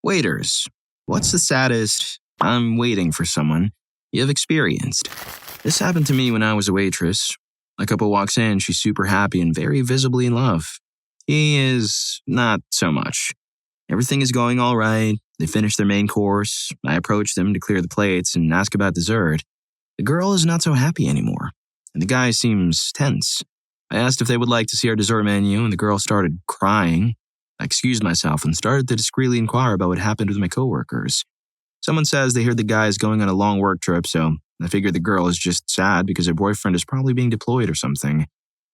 Waiters. What's the saddest "I'm waiting for someone" you've experienced? This happened to me when I was a waitress. A couple walks in, she's super happy and very visibly in love. He is not so much. Everything is going all right. They finish their main course. I approach them to clear the plates and ask about dessert. The girl is not so happy anymore, and the guy seems tense. I asked if they would like to see our dessert menu, and the girl started crying. I excused myself and started to discreetly inquire about what happened with my coworkers. Someone says they heard the guy is going on a long work trip, so I figured the girl is just sad because her boyfriend is probably being deployed or something.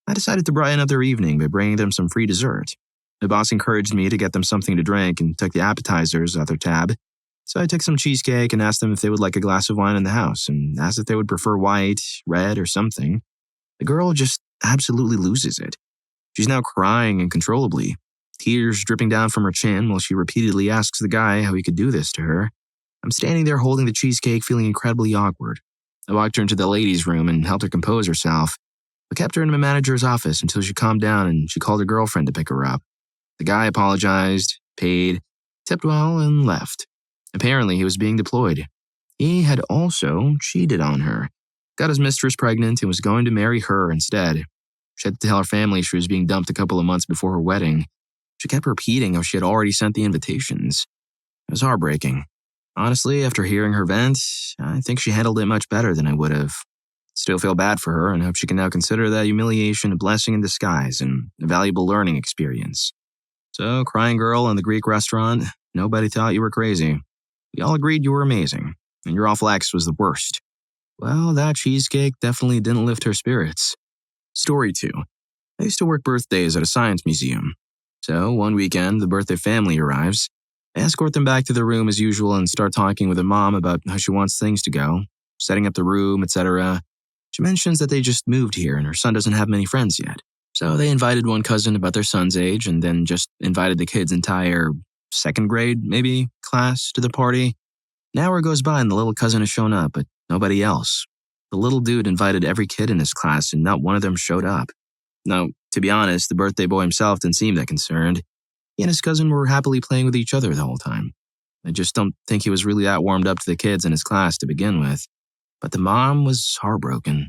I decided to brighten up their evening by bringing them some free dessert. The boss encouraged me to get them something to drink and took the appetizers out their tab. So I took some cheesecake and asked them if they would like a glass of wine in the house and asked if they would prefer white, red, or something. The girl just absolutely loses it. She's now crying uncontrollably, tears dripping down from her chin while she repeatedly asks the guy how he could do this to her. I'm standing there holding the cheesecake, feeling incredibly awkward. I walked her into the ladies' room and helped her compose herself, but kept her in my manager's office until she calmed down and she called her girlfriend to pick her up. The guy apologized, paid, tipped well, and left. Apparently, he was being deployed. He had also cheated on her, got his mistress pregnant, and was going to marry her instead. She had to tell her family she was being dumped a couple of months before her wedding. She kept repeating how she had already sent the invitations. It was heartbreaking. Honestly, after hearing her vent, I think she handled it much better than I would have. Still feel bad for her and hope she can now consider that humiliation a blessing in disguise and a valuable learning experience. So, crying girl in the Greek restaurant, nobody thought you were crazy. We all agreed you were amazing, and your awful ex was the worst. Well, that cheesecake definitely didn't lift her spirits. Story 2. I used to work birthdays at a science museum. So, one weekend, the birthday family arrives. I escort them back to their room as usual and start talking with the mom about how she wants things to go, setting up the room, etc. She mentions that they just moved here and her son doesn't have many friends yet. So they invited one cousin about their son's age and then just invited the kid's entire second grade, maybe, class to the party. An hour goes by and the little cousin has shown up, but nobody else. The little dude invited every kid in his class and not one of them showed up. Now, to be honest, the birthday boy himself didn't seem that concerned. He and his cousin were happily playing with each other the whole time. I just don't think he was really that warmed up to the kids in his class to begin with. But the mom was heartbroken.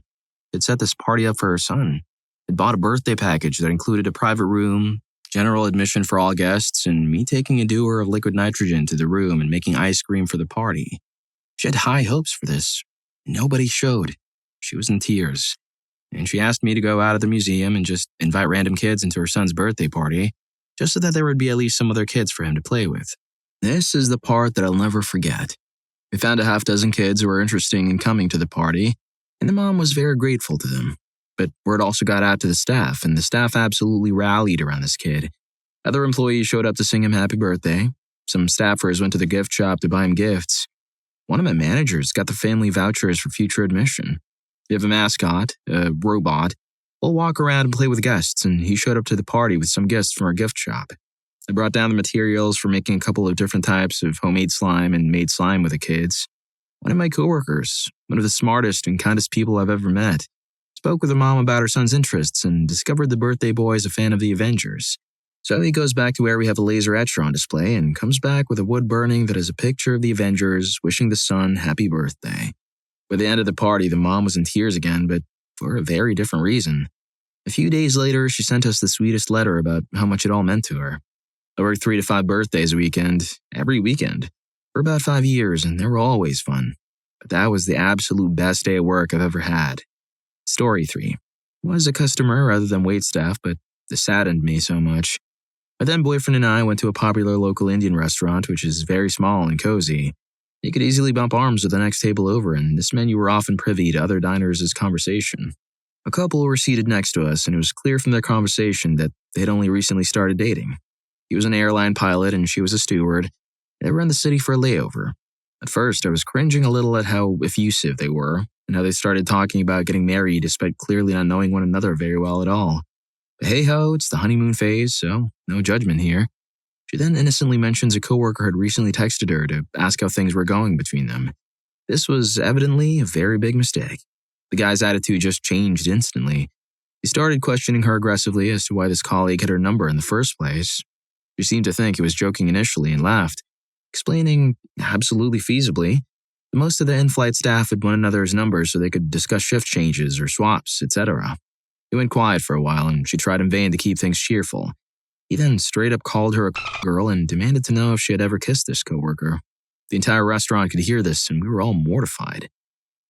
She'd set this party up for her son. Had bought a birthday package that included a private room, general admission for all guests, and me taking a dewar of liquid nitrogen to the room and making ice cream for the party. She had high hopes for this. Nobody showed. She was in tears. And she asked me to go out of the museum and just invite random kids into her son's birthday party, just so that there would be at least some other kids for him to play with. This is the part that I'll never forget. We found a half dozen kids who were interested in coming to the party, and the mom was very grateful to them. But word also got out to the staff, and the staff absolutely rallied around this kid. Other employees showed up to sing him happy birthday. Some staffers went to the gift shop to buy him gifts. One of my managers got the family vouchers for future admission. We have a mascot, a robot. We'll walk around and play with guests, and he showed up to the party with some gifts from our gift shop. I brought down the materials for making a couple of different types of homemade slime and made slime with the kids. One of my coworkers, one of the smartest and kindest people I've ever met, spoke with the mom about her son's interests and discovered the birthday boy is a fan of the Avengers. So he goes back to where we have a laser etcher on display and comes back with a wood burning that is a picture of the Avengers wishing the son happy birthday. By the end of the party, the mom was in tears again, but for a very different reason. A few days later, she sent us the sweetest letter about how much it all meant to her. I worked 3 to 5 birthdays a weekend, every weekend, for about 5 years, and they were always fun. But that was the absolute best day of work I've ever had. Story 3. Was a customer rather than waitstaff, but this saddened me so much. My then boyfriend and I went to a popular local Indian restaurant, which is very small and cozy. You could easily bump arms with the next table over, and this meant you were often privy to other diners' conversation. A couple were seated next to us, and it was clear from their conversation that they had only recently started dating. He was an airline pilot, and she was a steward. They were in the city for a layover. At first, I was cringing a little at how effusive they were, and how they started talking about getting married despite clearly not knowing one another very well at all. But hey-ho, it's the honeymoon phase, so no judgment here. She then innocently mentions a coworker had recently texted her to ask how things were going between them. This was evidently a very big mistake. The guy's attitude just changed instantly. He started questioning her aggressively as to why this colleague had her number in the first place. She seemed to think he was joking initially and laughed. explaining, absolutely feasibly, that most of the in-flight staff had one another's numbers so they could discuss shift changes or swaps, etc. He went quiet for a while, and she tried in vain to keep things cheerful. He then straight up called her a girl and demanded to know if she had ever kissed this coworker. The entire restaurant could hear this, and we were all mortified.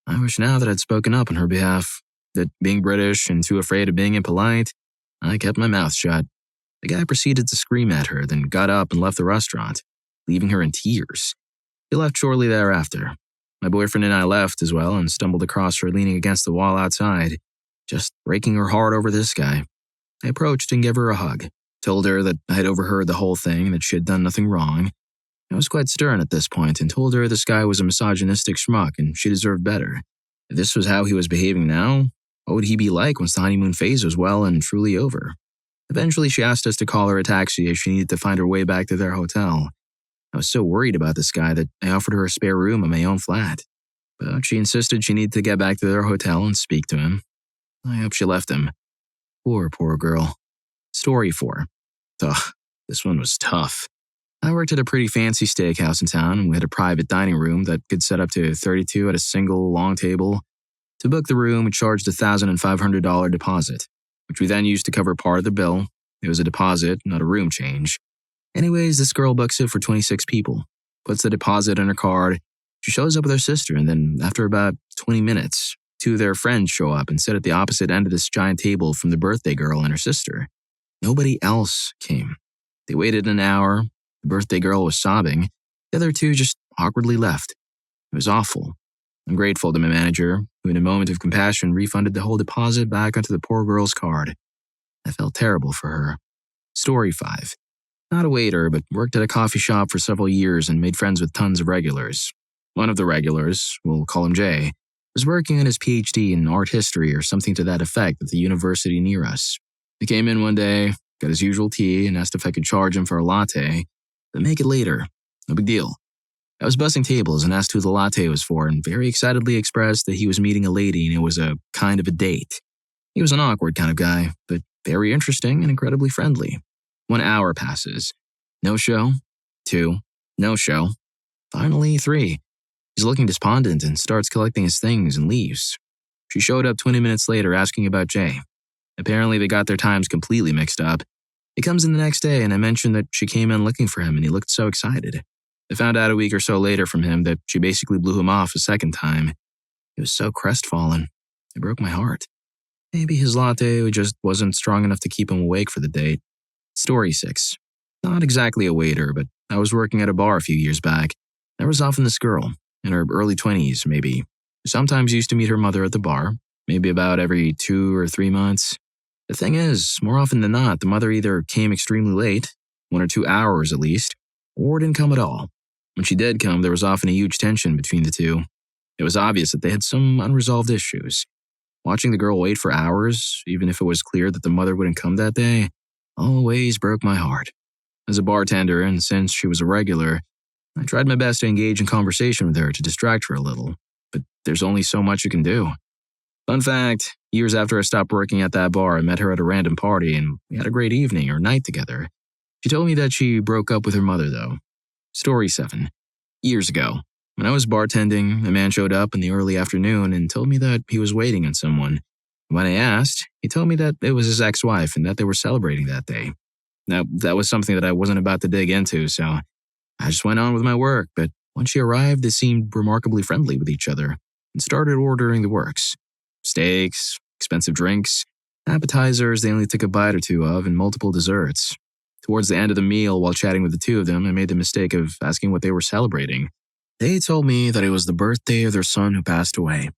I wish now that I'd spoken up on her behalf, that being British and too afraid of being impolite, I kept my mouth shut. The guy proceeded to scream at her, then got up and left the restaurant, leaving her in tears. He left shortly thereafter. My boyfriend and I left as well and stumbled across her leaning against the wall outside, just breaking her heart over this guy. I approached and gave her a hug, told her that I had overheard the whole thing and that she had done nothing wrong. I was quite stern at this point and told her this guy was a misogynistic schmuck and she deserved better. If this was how he was behaving now, what would he be like once the honeymoon phase was well and truly over? Eventually, she asked us to call her a taxi as she needed to find her way back to their hotel. I was so worried about this guy that I offered her a spare room in my own flat. But she insisted she needed to get back to their hotel and speak to him. I hope she left him. Poor girl. Story 4. Ugh, this one was tough. I worked at a pretty fancy steakhouse in town, and we had a private dining room that could set up to 32 at a single long table. To book the room, we charged a $1,500 deposit, which we then used to cover part of the bill. It was a deposit, not a room change. Anyways, this girl books it for 26 people, puts the deposit on her card. She shows up with her sister, and then after about 20 minutes, 2 of their friends show up and sit at the opposite end of this giant table from the birthday girl and her sister. Nobody else came. They waited an hour. The birthday girl was sobbing. The other 2 just awkwardly left. It was awful. I'm grateful to my manager, who in a moment of compassion refunded the whole deposit back onto the poor girl's card. I felt terrible for her. Story 5. Not a waiter, but worked at a coffee shop for several years and made friends with tons of regulars. One of the regulars, we'll call him Jay, was working on his PhD in art history or something to that effect at the university near us. He came in one day, got his usual tea, and asked if I could charge him for a latte, but make it later. No big deal. I was bussing tables and asked who the latte was for and very excitedly expressed that he was meeting a lady and it was a kind of a date. He was an awkward kind of guy, but very interesting and incredibly friendly. 1 hour passes. No show. 2. No show. Finally, 3. He's looking despondent and starts collecting his things and leaves. She showed up 20 minutes later asking about Jay. Apparently, they got their times completely mixed up. He comes in the next day and I mentioned that she came in looking for him and he looked so excited. I found out a week or so later from him that she basically blew him off a second time. He was so crestfallen. It broke my heart. Maybe his latte just wasn't strong enough to keep him awake for the date. Story 6. Not exactly a waiter, but I was working at a bar a few years back. There was often this girl, in her early 20s maybe, who sometimes used to meet her mother at the bar, maybe about every 2 or 3 months. The thing is, more often than not, the mother either came extremely late, 1 or 2 hours at least, or didn't come at all. When she did come, there was often a huge tension between the two. It was obvious that they had some unresolved issues. Watching the girl wait for hours, even if it was clear that the mother wouldn't come that day, always broke my heart. As a bartender, and since she was a regular, I tried my best to engage in conversation with her to distract her a little, but there's only so much you can do. Fun fact, years after I stopped working at that bar, I met her at a random party and we had a great evening or night together. She told me that she broke up with her mother, though. Story 7. Years ago, when I was bartending, a man showed up in the early afternoon and told me that he was waiting on someone. When I asked, he told me that it was his ex-wife and that they were celebrating that day. Now, that was something that I wasn't about to dig into, so I just went on with my work, but when she arrived, they seemed remarkably friendly with each other and started ordering the works. Steaks, expensive drinks, appetizers they only took a bite or two of, and multiple desserts. Towards the end of the meal, while chatting with the two of them, I made the mistake of asking what they were celebrating. They told me that it was the birthday of their son who passed away.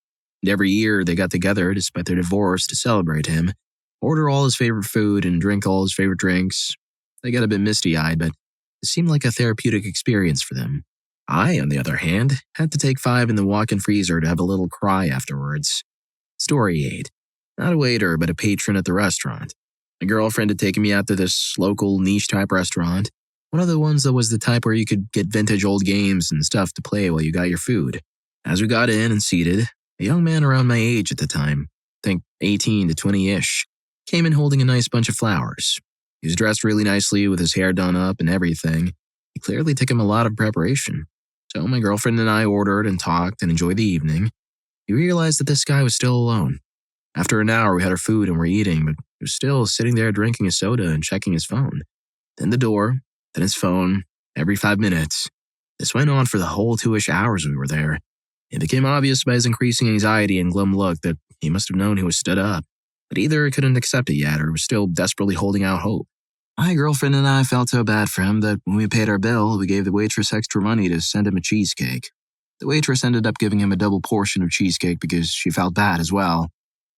And every year, they got together, despite their divorce, to celebrate him, order all his favorite food and drink all his favorite drinks. They got a bit misty-eyed, but it seemed like a therapeutic experience for them. I, on the other hand, had to take 5 in the walk-in freezer to have a little cry afterwards. Story 8. Not a waiter, but a patron at the restaurant. My girlfriend had taken me out to this local niche-type restaurant, one of the ones that was the type where you could get vintage old games and stuff to play while you got your food. As we got in and seated, a young man around my age at the time, think 18 to 20-ish, came in holding a nice bunch of flowers. He was dressed really nicely with his hair done up and everything. He It clearly took him a lot of preparation. So my girlfriend and I ordered and talked and enjoyed the evening. We realized that this guy was still alone. After an hour, we had our food and were eating, but he was still sitting there drinking a soda and checking his phone. Then the door, then his phone, every 5 minutes. This went on for the whole 2-ish hours we were there. It became obvious by his increasing anxiety and glum look that he must have known he was stood up, but either he couldn't accept it yet or was still desperately holding out hope. My girlfriend and I felt so bad for him that when we paid our bill, we gave the waitress extra money to send him a cheesecake. The waitress ended up giving him a double portion of cheesecake because she felt bad as well.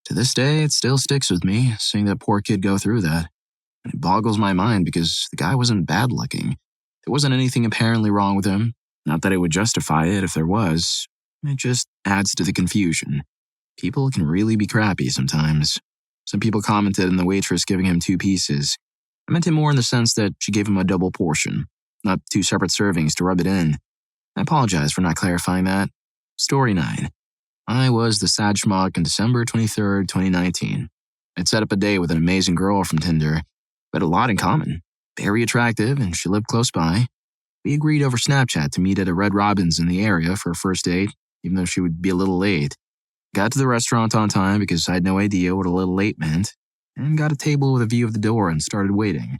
To this day, it still sticks with me, seeing that poor kid go through that. And it boggles my mind because the guy wasn't bad-looking. There wasn't anything apparently wrong with him. Not that it would justify it if there was. It just adds to the confusion. People can really be crappy sometimes. Some people commented on the waitress giving him 2 pieces. I meant it more in the sense that she gave him a double portion, not 2 separate servings to rub it in. I apologize for not clarifying that. Story 9. I was the sad schmuck on December 23rd, 2019. I'd set up a date with an amazing girl from Tinder. We had a lot in common. Very attractive, and she lived close by. We agreed over Snapchat to meet at a Red Robin's in the area for a first date, even though she would be a little late. Got to the restaurant on time because I had no idea what a little late meant, and got a table with a view of the door and started waiting.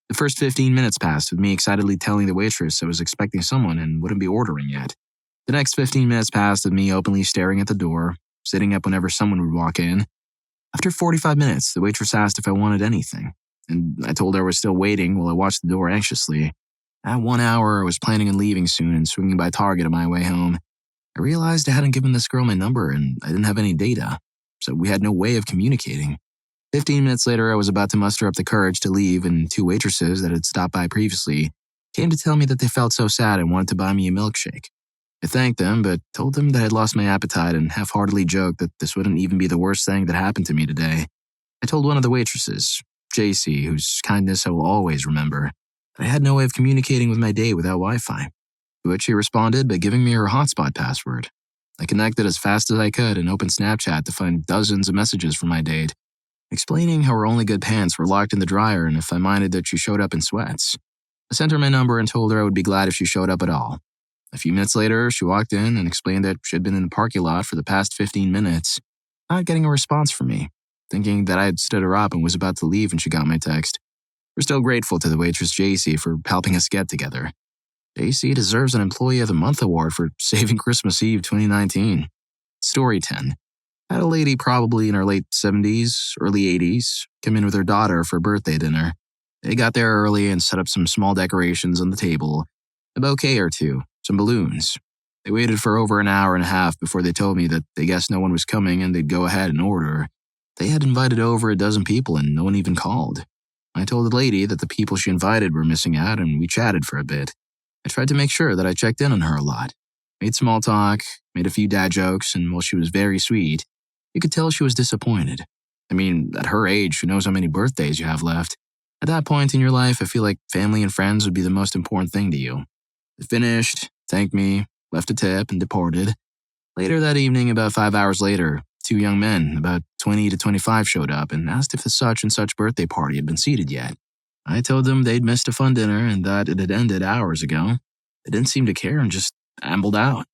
The first 15 minutes passed with me excitedly telling the waitress I was expecting someone and wouldn't be ordering yet. The next 15 minutes passed with me openly staring at the door, sitting up whenever someone would walk in. After 45 minutes, the waitress asked if I wanted anything, and I told her I was still waiting while I watched the door anxiously. At 1 hour, I was planning on leaving soon and swinging by Target on my way home. I realized I hadn't given this girl my number and I didn't have any data, so we had no way of communicating. 15 minutes later, I was about to muster up the courage to leave, and 2 waitresses that had stopped by previously came to tell me that they felt so sad and wanted to buy me a milkshake. I thanked them, but told them that I had lost my appetite and half-heartedly joked that this wouldn't even be the worst thing that happened to me today. I told one of the waitresses, JC, whose kindness I will always remember, that I had no way of communicating with my date without Wi-Fi, to which she responded by giving me her hotspot password. I connected as fast as I could and opened Snapchat to find dozens of messages from my date, explaining how her only good pants were locked in the dryer and if I minded that she showed up in sweats. I sent her my number and told her I would be glad if she showed up at all. A few minutes later, she walked in and explained that she had been in the parking lot for the past 15 minutes, not getting a response from me, thinking that I had stood her up and was about to leave when she got my text. We're still grateful to the waitress JC for helping us get together. JC deserves an Employee of the Month award for saving Christmas Eve 2019. Story 10. I had a lady probably in her late 70s, early 80s, come in with her daughter for birthday dinner. They got there early and set up some small decorations on the table, a bouquet or 2, some balloons. They waited for over an hour and a half before they told me that they guessed no one was coming and they'd go ahead and order. They had invited over a dozen people and no one even called. I told the lady that the people she invited were missing out and we chatted for a bit. I tried to make sure that I checked in on her a lot. Made small talk, made a few dad jokes, and while she was very sweet, you could tell she was disappointed. I mean, at her age, who knows how many birthdays you have left? At that point in your life, I feel like family and friends would be the most important thing to you. They finished, thanked me, left a tip, and departed. Later that evening, about 5 hours later, 2 young men, about 20 to 25, showed up and asked if the such and such birthday party had been seated yet. I told them they'd missed a fun dinner and that it had ended hours ago. They didn't seem to care and just ambled out.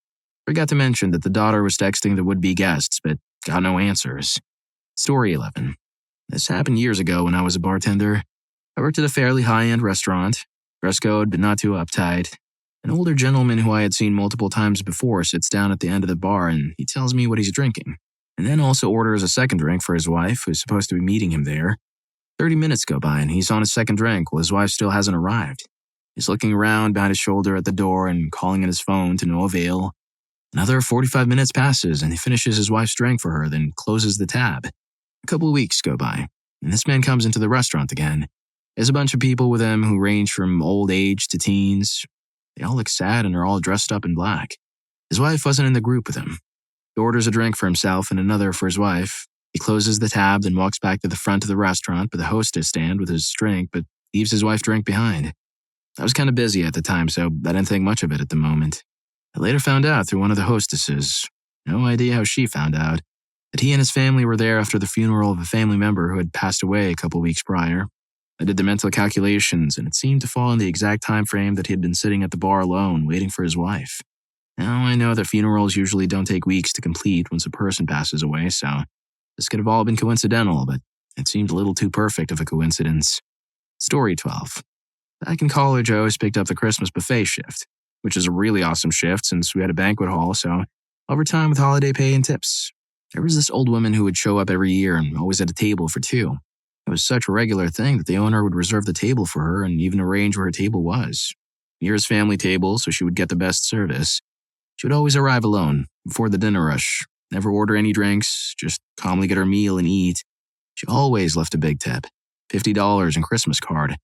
Forgot to mention that the daughter was texting the would-be guests, but got no answers. Story 11. This happened years ago when I was a bartender. I worked at a fairly high-end restaurant. Dress code, but not too uptight. An older gentleman who I had seen multiple times before sits down at the end of the bar and he tells me what he's drinking, and then also orders a second drink for his wife, who's supposed to be meeting him there. 30 minutes go by and he's on his second drink while his wife still hasn't arrived. He's looking around behind his shoulder at the door and calling on his phone to no avail. Another 45 minutes passes and he finishes his wife's drink for her, then closes the tab. A couple of weeks go by, and this man comes into the restaurant again. There's a bunch of people with him who range from old age to teens. They all look sad and are all dressed up in black. His wife wasn't in the group with him. He orders a drink for himself and another for his wife. He closes the tab, then walks back to the front of the restaurant by the hostess stand with his drink, but leaves his wife's drink behind. I was kind of busy at the time, so I didn't think much of it at the moment. I later found out through one of the hostesses, no idea how she found out, that he and his family were there after the funeral of a family member who had passed away a couple weeks prior. I did the mental calculations, and it seemed to fall in the exact time frame that he had been sitting at the bar alone, waiting for his wife. Now, I know that funerals usually don't take weeks to complete once a person passes away, so this could have all been coincidental, but it seemed a little too perfect of a coincidence. Story 12. Back in college, I always picked up the Christmas buffet shift, which is a really awesome shift since we had a banquet hall, so overtime with holiday pay and tips. There was this old woman who would show up every year and always had a table for two. It was such a regular thing that the owner would reserve the table for her and even arrange where her table was. Near his family table, so she would get the best service. She would always arrive alone, before the dinner rush, never order any drinks, just calmly get her meal and eat. She always left a big tip, $50 and Christmas card.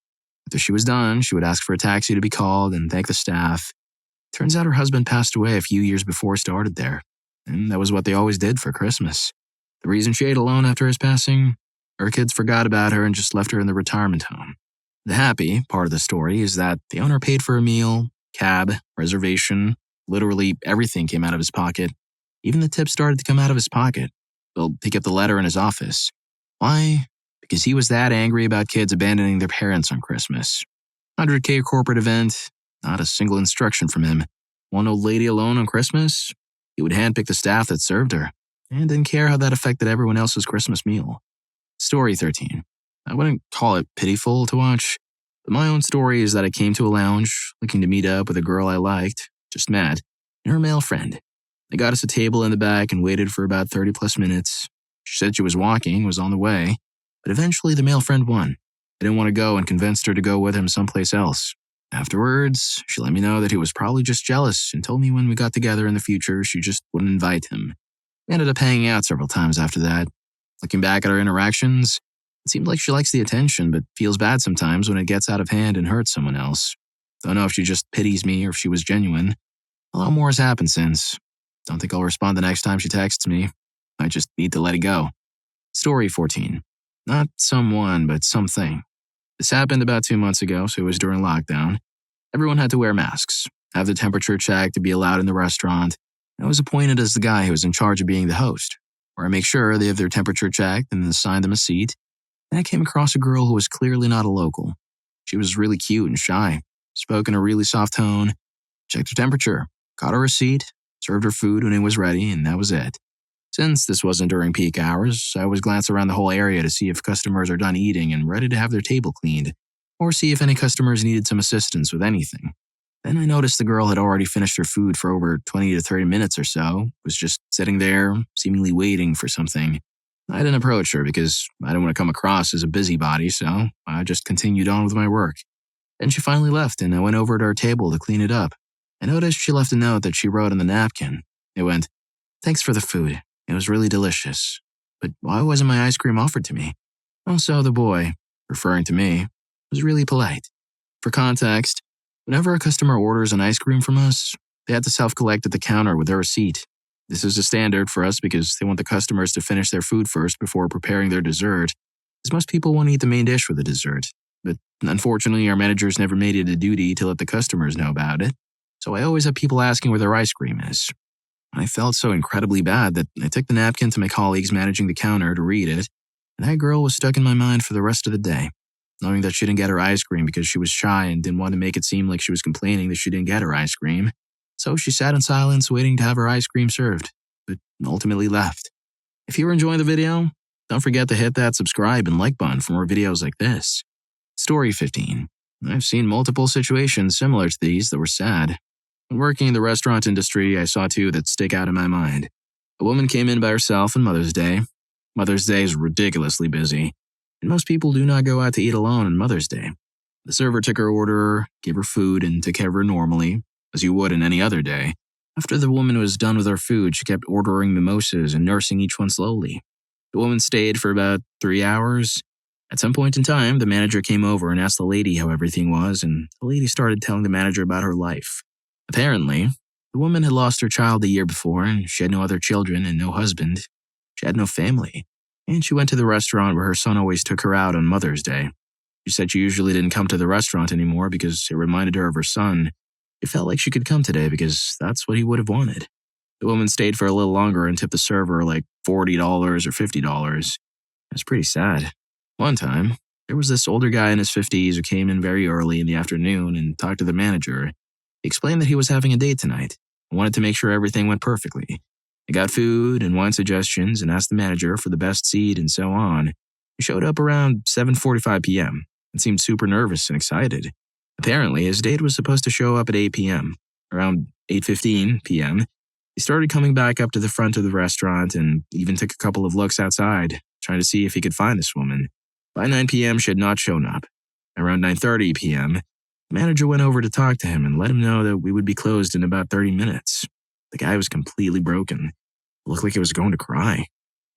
After she was done, she would ask for a taxi to be called and thank the staff. Turns out her husband passed away a few years before I started there, and that was what they always did for Christmas. The reason she ate alone after his passing? Her kids forgot about her and just left her in the retirement home. The happy part of the story is that the owner paid for a meal, cab, reservation. Literally everything came out of his pocket. Even the tips started to come out of his pocket. They'll pick up the letter in his office. Why? Because he was that angry about kids abandoning their parents on Christmas. 100K corporate event, not a single instruction from him. One old lady alone on Christmas? He would handpick the staff that served her, and didn't care how that affected everyone else's Christmas meal. Story 13. I wouldn't call it pitiful to watch, but my own story is that I came to a lounge, looking to meet up with a girl I liked, just met, and her male friend. They got us a table in the back and waited for about 30 plus minutes. She said she was walking, was on the way, but eventually the male friend won. I didn't want to go and convinced her to go with him someplace else. Afterwards, she let me know that he was probably just jealous and told me when we got together in the future, she just wouldn't invite him. We ended up hanging out several times after that. Looking back at our interactions, it seemed like she likes the attention but feels bad sometimes when it gets out of hand and hurts someone else. Don't know if she just pities me or if she was genuine. A lot more has happened since. Don't think I'll respond the next time she texts me. I just need to let it go. Story 14. Not someone, but something. This happened about 2 months ago, so it was during lockdown. Everyone had to wear masks, have the temperature checked to be allowed in the restaurant. I was appointed as the guy who was in charge of being the host, where I make sure they have their temperature checked and then assign them a seat. And I came across a girl who was clearly not a local. She was really cute and shy, spoke in a really soft tone, checked her temperature, got her a seat, served her food when it was ready, and that was it. Since this wasn't during peak hours, I always glance around the whole area to see if customers are done eating and ready to have their table cleaned, or see if any customers needed some assistance with anything. Then I noticed the girl had already finished her food for over 20 to 30 minutes or so, was just sitting there, seemingly waiting for something. I didn't approach her because I didn't want to come across as a busybody, so I just continued on with my work. Then she finally left, and I went over to her table to clean it up. I noticed she left a note that she wrote on the napkin. It went, "Thanks for the food. It was really delicious. But why wasn't my ice cream offered to me?" Also, the boy, referring to me, was really polite. For context, whenever a customer orders an ice cream from us, they have to self-collect at the counter with their receipt. This is a standard for us because they want the customers to finish their food first before preparing their dessert, as most people won't eat the main dish with the dessert. But unfortunately, our managers never made it a duty to let the customers know about it, so I always have people asking where their ice cream is. I felt so incredibly bad that I took the napkin to my colleagues managing the counter to read it, and that girl was stuck in my mind for the rest of the day, knowing that she didn't get her ice cream because she was shy and didn't want to make it seem like she was complaining that she didn't get her ice cream. So she sat in silence waiting to have her ice cream served, but ultimately left. If you were enjoying the video, don't forget to hit that subscribe and like button for more videos like this. Story 15. I've seen multiple situations similar to these that were sad. When working in the restaurant industry, I saw two that stick out in my mind. A woman came in by herself on Mother's Day. Mother's Day is ridiculously busy, and most people do not go out to eat alone on Mother's Day. The server took her order, gave her food, and took care of her normally, as you would in any other day. After the woman was done with her food, she kept ordering mimosas and nursing each one slowly. The woman stayed for about 3 hours. At some point in time, the manager came over and asked the lady how everything was, and the lady started telling the manager about her life. Apparently, the woman had lost her child the year before, and she had no other children and no husband. She had no family, and she went to the restaurant where her son always took her out on Mother's Day. She said she usually didn't come to the restaurant anymore because it reminded her of her son. It felt like she could come today because that's what he would have wanted. The woman stayed for a little longer and tipped the server like $40 or $50. It was pretty sad. One time, There was this older guy in his 50s who came in very early in the afternoon and talked to the manager. He explained that he was having a date tonight and wanted to make sure everything went perfectly. He got food and wine suggestions and asked the manager for the best seat and so on. He showed up around 7:45 p.m. and seemed super nervous and excited. Apparently, his date was supposed to show up at 8 p.m. Around 8:15 p.m., he started coming back up to the front of the restaurant and even took a couple of looks outside, trying to see if he could find this woman. By 9 p.m., she had not shown up. Around 9:30 p.m., the manager went over to talk to him and let him know that we would be closed in about 30 minutes. The guy was completely broken. It looked like he was going to cry.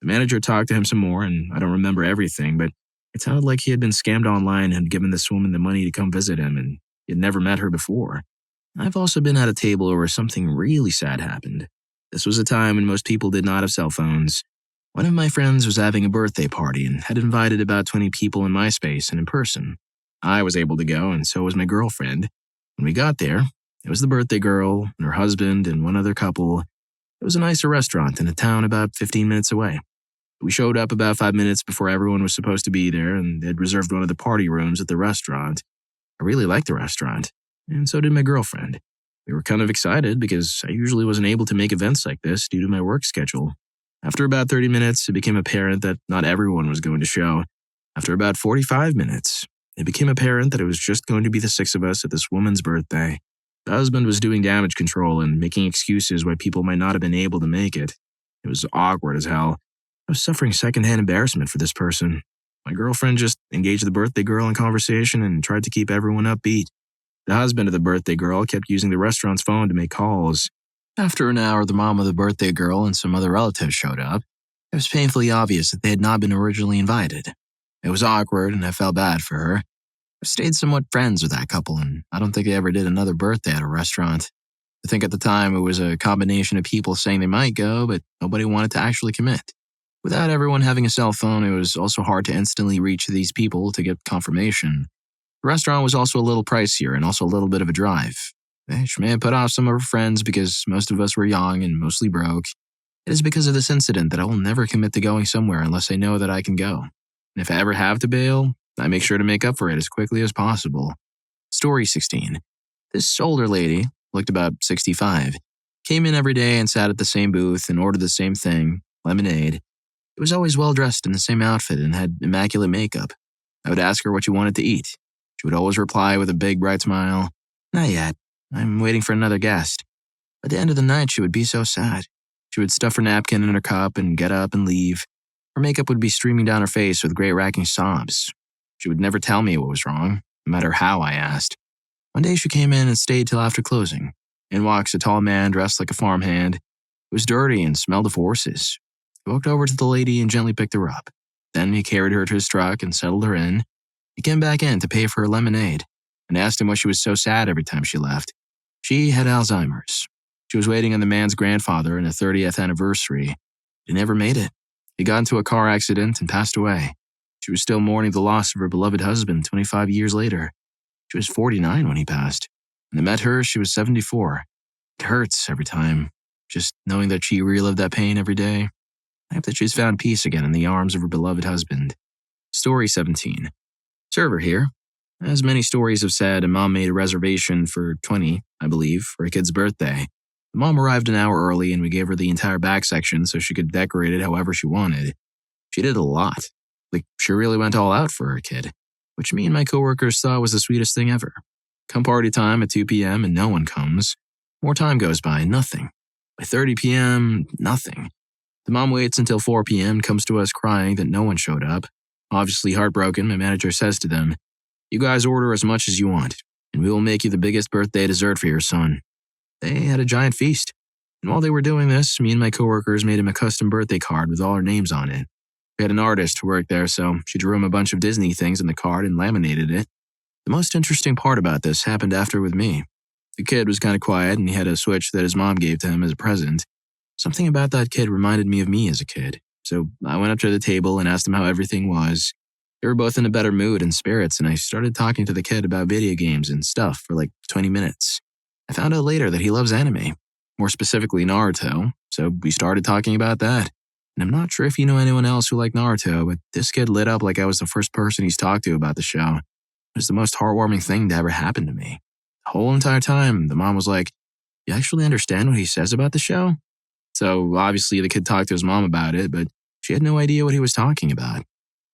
The manager talked to him some more, and I don't remember everything, but it sounded like he had been scammed online and had given this woman the money to come visit him, and he had never met her before. I've also been at a table where something really sad happened. This was a time when most people did not have cell phones. One of my friends was having a birthday party and had invited about 20 people in my space and in person. I was able to go, and so was my girlfriend. When we got there, it was the birthday girl and her husband and one other couple. It was a nicer restaurant in a town about 15 minutes away. We showed up about 5 minutes before everyone was supposed to be there, and they'd reserved one of the party rooms at the restaurant. I really liked the restaurant, and so did my girlfriend. We were kind of excited because I usually wasn't able to make events like this due to my work schedule. After about 30 minutes, it became apparent that not everyone was going to show. After about 45 minutes, it became apparent that it was just going to be the 6 of us at this woman's birthday. The husband was doing damage control and making excuses why people might not have been able to make it. It was awkward as hell. I was suffering secondhand embarrassment for this person. My girlfriend just engaged the birthday girl in conversation and tried to keep everyone upbeat. The husband of the birthday girl kept using the restaurant's phone to make calls. After an hour, the mom of the birthday girl and some other relatives showed up. It was painfully obvious that they had not been originally invited. It was awkward, and I felt bad for her. I stayed somewhat friends with that couple, and I don't think they ever did another birthday at a restaurant. I think at the time it was a combination of people saying they might go, but nobody wanted to actually commit. Without everyone having a cell phone, it was also hard to instantly reach these people to get confirmation. The restaurant was also a little pricier and also a little bit of a drive. She may have put off some of her friends because most of us were young and mostly broke. It is because of this incident that I will never commit to going somewhere unless I know that I can go. And if I ever have to bail, I make sure to make up for it as quickly as possible. Story 16. This older lady, looked about 65, came in every day and sat at the same booth and ordered the same thing, lemonade. It was always well-dressed in the same outfit and had immaculate makeup. I would ask her what she wanted to eat. She would always reply with a big, bright smile, "Not yet. I'm waiting for another guest." At the end of the night, she would be so sad. She would stuff her napkin in her cup and get up and leave. Her makeup would be streaming down her face with great racking sobs. She would never tell me what was wrong, no matter how I asked. One day she came in and stayed till after closing. In walks a tall man dressed like a farmhand. It was dirty and smelled of horses. He walked over to the lady and gently picked her up. Then he carried her to his truck and settled her in. He came back in to pay for her lemonade and asked him why she was so sad every time she left. She had Alzheimer's. She was waiting on the man's grandfather in a 30th anniversary. He never made it. He got into a car accident and passed away. She was still mourning the loss of her beloved husband 25 years later. She was 49 when he passed. When I met her, she was 74. It hurts every time, just knowing that she relived that pain every day. I hope that she's found peace again in the arms of her beloved husband. Story 17. Server here. As many stories have said, a mom made a reservation for 20, I believe, for a kid's birthday. The mom arrived an hour early and we gave her the entire back section so she could decorate it however she wanted. She did a lot. Like, she really went all out for her kid, which me and my coworkers thought was the sweetest thing ever. Come party time at 2 p.m. and no one comes. More time goes by, nothing. By 30 p.m., nothing. The mom waits until 4 p.m. and comes to us crying that no one showed up. Obviously heartbroken, my manager says to them, "You guys order as much as you want, and we will make you the biggest birthday dessert for your son." They had a giant feast. And while they were doing this, me and my coworkers made him a custom birthday card with all our names on it. We had an artist who worked there, so she drew him a bunch of Disney things in the card and laminated it. The most interesting part about this happened after with me. The kid was kind of quiet, and he had a Switch that his mom gave to him as a present. Something about that kid reminded me of me as a kid, so I went up to the table and asked him how everything was. They were both in a better mood and spirits, and I started talking to the kid about video games and stuff for like 20 minutes. I found out later that he loves anime, more specifically Naruto, so we started talking about that. And I'm not sure if you know anyone else who liked Naruto, but this kid lit up like I was the first person he's talked to about the show. It was the most heartwarming thing to ever happen to me. The whole entire time, the mom was like, "You actually understand what he says about the show?" So obviously the kid talked to his mom about it, but she had no idea what he was talking about.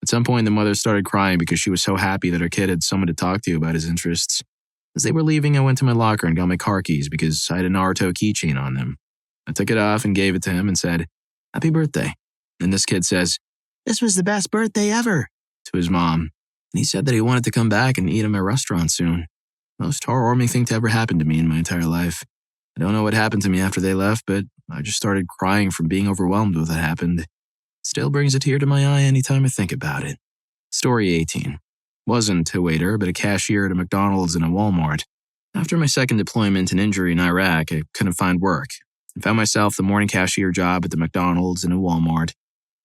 At some point, the mother started crying because she was so happy that her kid had someone to talk to about his interests. As they were leaving, I went to my locker and got my car keys because I had a Naruto keychain on them. I took it off and gave it to him and said, "Happy birthday." And this kid says, "This was the best birthday ever," to his mom. And he said that he wanted to come back and eat at my restaurant soon. Most heartwarming thing to ever happen to me in my entire life. I don't know what happened to me after they left, but I just started crying from being overwhelmed with what happened. Still brings a tear to my eye anytime I think about it. Story 18. Wasn't a waiter, but a cashier at a McDonald's and a Walmart. After my second deployment and injury in Iraq, I couldn't find work and found myself the morning cashier job at the McDonald's and a Walmart.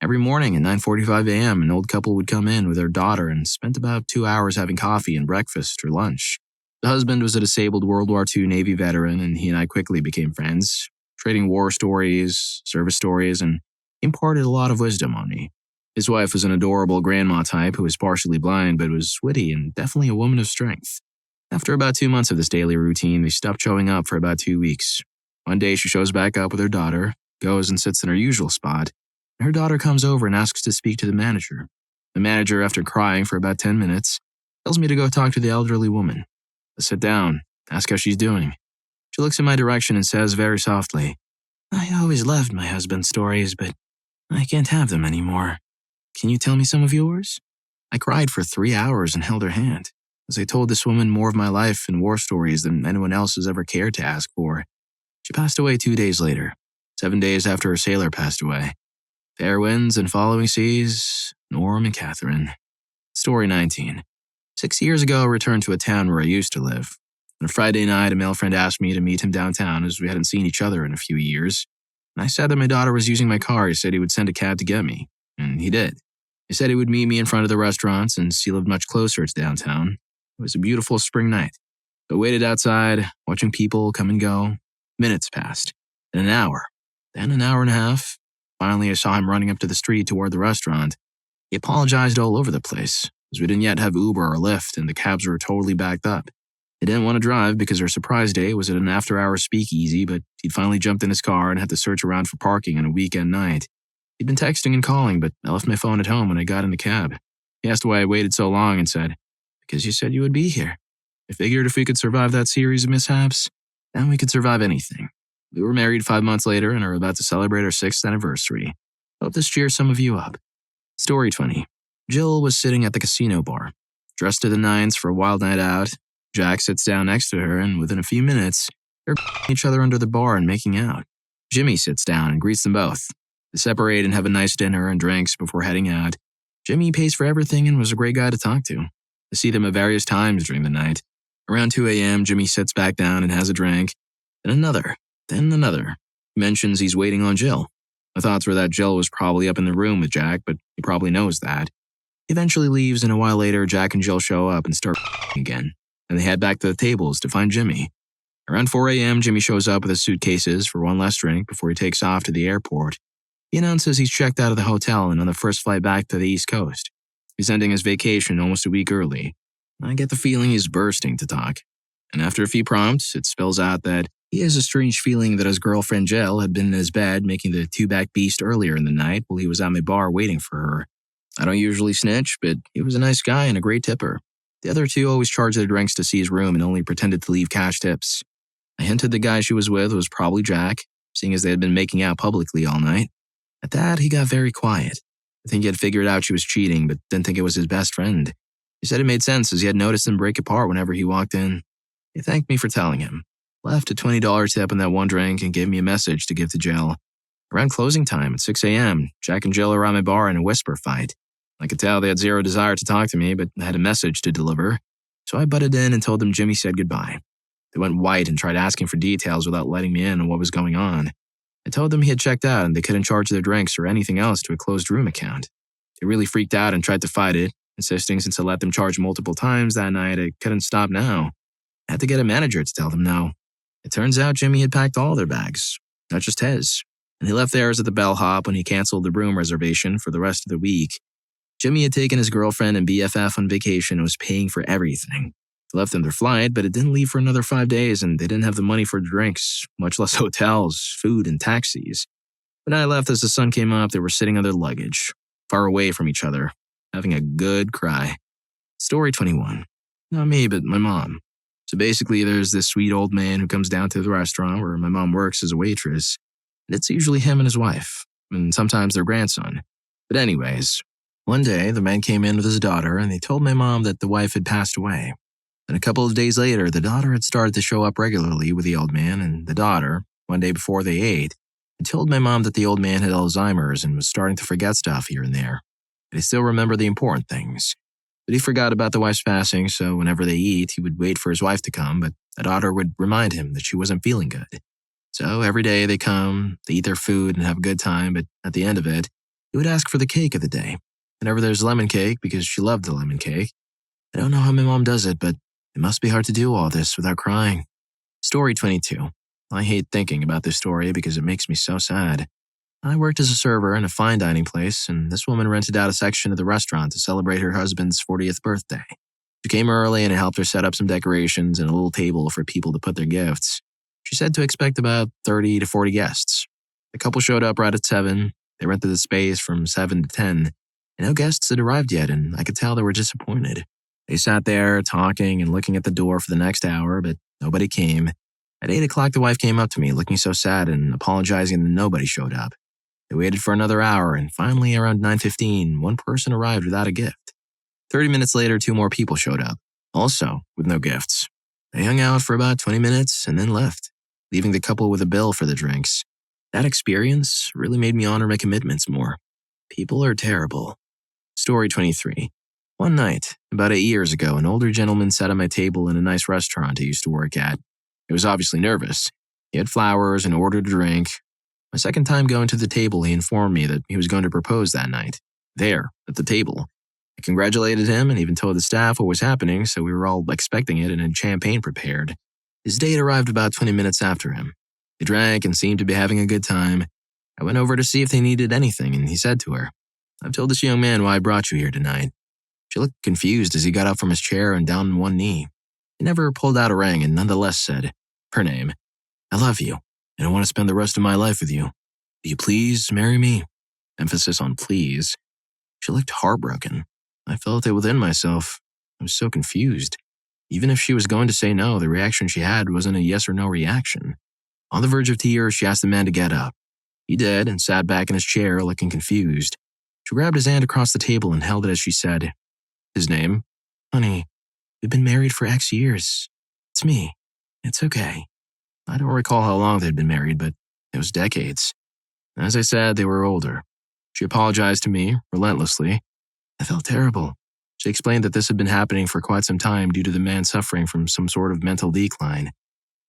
Every morning at 9:45 a.m., an old couple would come in with their daughter and spent about 2 hours having coffee and breakfast or lunch. The husband was a disabled World War II Navy veteran, and he and I quickly became friends, trading war stories, service stories, and he imparted a lot of wisdom on me. His wife was an adorable grandma type who was partially blind but was witty and definitely a woman of strength. After about 2 months of this daily routine, they stopped showing up for about 2 weeks. One day she shows back up with her daughter, goes and sits in her usual spot, and her daughter comes over and asks to speak to the manager. The manager, after crying for about 10 minutes, tells me to go talk to the elderly woman. I sit down, ask how she's doing. She looks in my direction and says very softly, "I always loved my husband's stories, but I can't have them anymore. Can you tell me some of yours?" I cried for 3 hours and held her hand, as I told this woman more of my life and war stories than anyone else has ever cared to ask for. She passed away 2 days later, 7 days after her sailor passed away. Fair winds and following seas, Norm and Catherine. Story 19. 6 years ago, I returned to a town where I used to live. On a Friday night, a male friend asked me to meet him downtown as we hadn't seen each other in a few years. And I said that my daughter was using my car. He said he would send a cab to get me, and he did. He said he would meet me in front of the restaurant since he lived much closer to downtown. It was a beautiful spring night. I waited outside, watching people come and go. Minutes passed, then an hour, then an hour and a half. Finally, I saw him running up to the street toward the restaurant. He apologized all over the place, as we didn't yet have Uber or Lyft and the cabs were totally backed up. He didn't want to drive because our surprise day was at an after-hours speakeasy, but he'd finally jumped in his car and had to search around for parking on a weekend night. He'd been texting and calling, but I left my phone at home when I got in the cab. He asked why I waited so long and said, "Because you said you would be here. I figured if we could survive that series of mishaps, then we could survive anything." We were married 5 months later and are about to celebrate our 6th anniversary. Hope this cheers some of you up. Story 20. Jill was sitting at the casino bar, dressed to the nines for a wild night out. Jack sits down next to her, and within a few minutes, they're each other under the bar and making out. Jimmy sits down and greets them both. They separate and have a nice dinner and drinks before heading out. Jimmy pays for everything and was a great guy to talk to. I see them at various times during the night. Around 2 a.m., Jimmy sits back down and has a drink. Then another. He mentions he's waiting on Jill. My thoughts were that Jill was probably up in the room with Jack, but he probably knows that. He eventually leaves, and a while later, Jack and Jill show up and start again, and they head back to the tables to find Jimmy. Around 4 a.m., Jimmy shows up with his suitcases for one last drink before he takes off to the airport. He announces he's checked out of the hotel and on the first flight back to the East Coast. He's ending his vacation almost a week early. I get the feeling he's bursting to talk. And after a few prompts, it spells out that he has a strange feeling that his girlfriend Jill had been in his bed making the two-back beast earlier in the night while he was at my bar waiting for her. I don't usually snitch, but he was a nice guy and a great tipper. The other two always charged their drinks to see his room and only pretended to leave cash tips. I hinted the guy she was with was probably Jack, seeing as they had been making out publicly all night. At that, he got very quiet. I think he had figured out she was cheating, but didn't think it was his best friend. He said it made sense as he had noticed them break apart whenever he walked in. He thanked me for telling him, left a $20 tip on that one drink, and gave me a message to give to Jill. Around closing time at 6 a.m., Jack and Jill are at my bar in a whisper fight. I could tell they had zero desire to talk to me, but I had a message to deliver. So I butted in and told them Jimmy said goodbye. They went white and tried asking for details without letting me in on what was going on. I told them he had checked out and they couldn't charge their drinks or anything else to a closed room account. They really freaked out and tried to fight it, insisting since I let them charge multiple times that night, I couldn't stop now. I had to get a manager to tell them no. It turns out Jimmy had packed all their bags, not just his. and he left theirs at the bellhop when he canceled the room reservation for the rest of the week. Jimmy had taken his girlfriend and BFF on vacation and was paying for everything. He left them their flight, but it didn't leave for another 5 days, and they didn't have the money for drinks, much less hotels, food, and taxis. When I left as the sun came up, they were sitting on their luggage, far away from each other, having a good cry. Story 21. Not me, but my mom. So basically, there's this sweet old man who comes down to the restaurant where my mom works as a waitress, and it's usually him and his wife, and sometimes their grandson. But anyways, one day, the man came in with his daughter, and they told my mom that the wife had passed away. Then a couple of days later, the daughter had started to show up regularly with the old man, and the daughter, one day before they ate, had told my mom that the old man had Alzheimer's and was starting to forget stuff here and there. But he still remembered the important things. But he forgot about the wife's passing, so whenever they eat, he would wait for his wife to come, but the daughter would remind him that she wasn't feeling good. So every day they come, they eat their food and have a good time, but at the end of it, he would ask for the cake of the day. Whenever there's lemon cake, because she loved the lemon cake. I don't know how my mom does it, but it must be hard to do all this without crying. Story 22. I hate thinking about this story because it makes me so sad. I worked as a server in a fine dining place, and this woman rented out a section of the restaurant to celebrate her husband's 40th birthday. She came early and I helped her set up some decorations and a little table for people to put their gifts. She said to expect about 30 to 40 guests. The couple showed up right at 7. They rented the space from 7 to 10. And no guests had arrived yet, and I could tell they were disappointed. They sat there, talking and looking at the door for the next hour, but nobody came. At 8 o'clock, the wife came up to me, looking so sad and apologizing that nobody showed up. They waited for another hour, and finally, around 9:15, one person arrived without a gift. 30 minutes later, 2 more people showed up, also with no gifts. They hung out for about 20 minutes and then left, leaving the couple with a bill for the drinks. That experience really made me honor my commitments more. People are terrible. Story 23. One night, about 8 years ago, an older gentleman sat at my table in a nice restaurant I used to work at. He was obviously nervous. He had flowers and ordered a drink. My second time going to the table, he informed me that he was going to propose that night. There, at the table. I congratulated him and even told the staff what was happening, so we were all expecting it and had champagne prepared. His date arrived about 20 minutes after him. They drank and seemed to be having a good time. I went over to see if they needed anything, and he said to her, "I've told this young man why I brought you here tonight." She looked confused as he got up from his chair and down on one knee. He never pulled out a ring and nonetheless said, her name, "I love you, and I want to spend the rest of my life with you. Will you please marry me?" Emphasis on please. She looked heartbroken. I felt it within myself. I was so confused. Even if she was going to say no, the reaction she had wasn't a yes or no reaction. On the verge of tears, she asked the man to get up. He did and sat back in his chair looking confused. She grabbed his hand across the table and held it as she said, his name, "Honey, we've been married for X years. It's me. It's okay." I don't recall how long they'd been married, but it was decades. As I said, they were older. She apologized to me, relentlessly. I felt terrible. She explained that this had been happening for quite some time due to the man suffering from some sort of mental decline.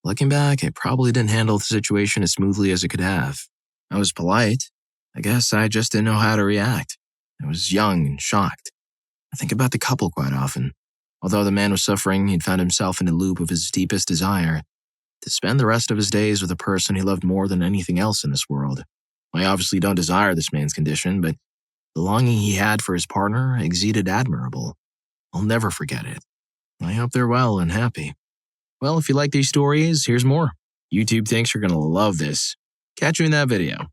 Looking back, I probably didn't handle the situation as smoothly as it could have. I was polite. I guess I just didn't know how to react. I was young and shocked. I think about the couple quite often. Although the man was suffering, he'd found himself in a loop of his deepest desire, to spend the rest of his days with a person he loved more than anything else in this world. I obviously don't desire this man's condition, but the longing he had for his partner exceeded admirable. I'll never forget it. I hope they're well and happy. Well, if you like these stories, here's more. YouTube thinks you're going to love this. Catch you in that video.